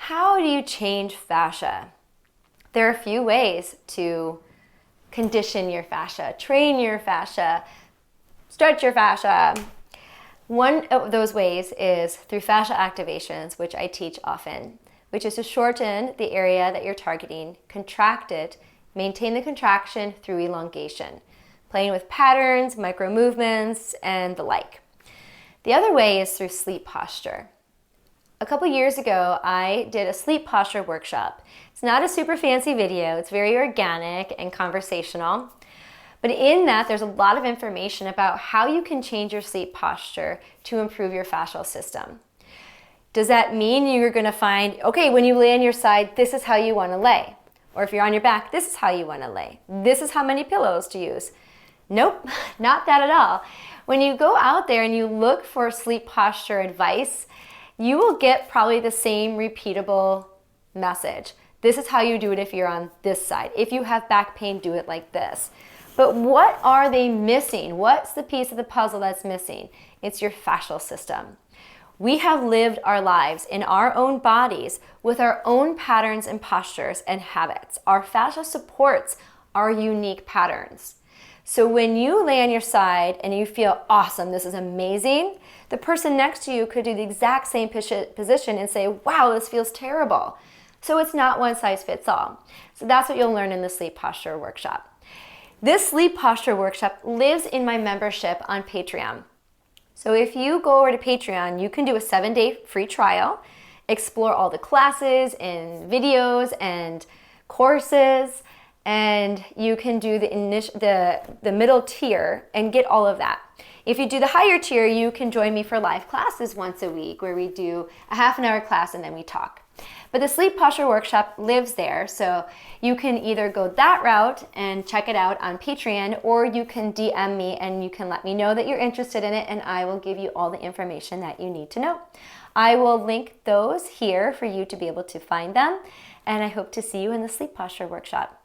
How do you change fascia? There are a few ways to condition your fascia, train your fascia, stretch your fascia. One of those ways is through fascia activations, which I teach often, which is to shorten the area that you're targeting, contract it, maintain the contraction through elongation, playing with patterns, micro movements, and the like. The other way is through sleep posture. A couple years ago, I did a sleep posture workshop. It's not a super fancy video, it's very organic and conversational. But in that, there's a lot of information about how you can change your sleep posture to improve your fascial system. Does that mean you're gonna find, okay, when you lay on your side, this is how you wanna lay? Or if you're on your back, this is how you wanna lay. This is how many pillows to use. Nope, not that at all. When you go out there and you look for sleep posture advice, you will get probably the same repeatable message. This is how you do it if you're on this side. If you have back pain, do it like this. But what are they missing? What's the piece of the puzzle that's missing? It's your fascial system. We have lived our lives in our own bodies with our own patterns and postures and habits. Our fascia supports our unique patterns. So when you lay on your side and you feel awesome, this is amazing, the person next to you could do the exact same position and say, wow, this feels terrible. So it's not one size fits all. So that's what you'll learn in the sleep posture workshop. This sleep posture workshop lives in my membership on Patreon. So if you go over to Patreon, you can do a 7-day free trial, explore all the classes and videos and courses, and you can do the middle tier and get all of that. If you do the higher tier, you can join me for live classes once a week where we do a half-an-hour class and then we talk. But the sleep posture workshop lives there, so you can either go that route and check it out on Patreon, or you can DM me and you can let me know that you're interested in it, and I will give you all the information that you need to know. I will link those here for you to be able to find them, and I hope to see you in the sleep posture workshop.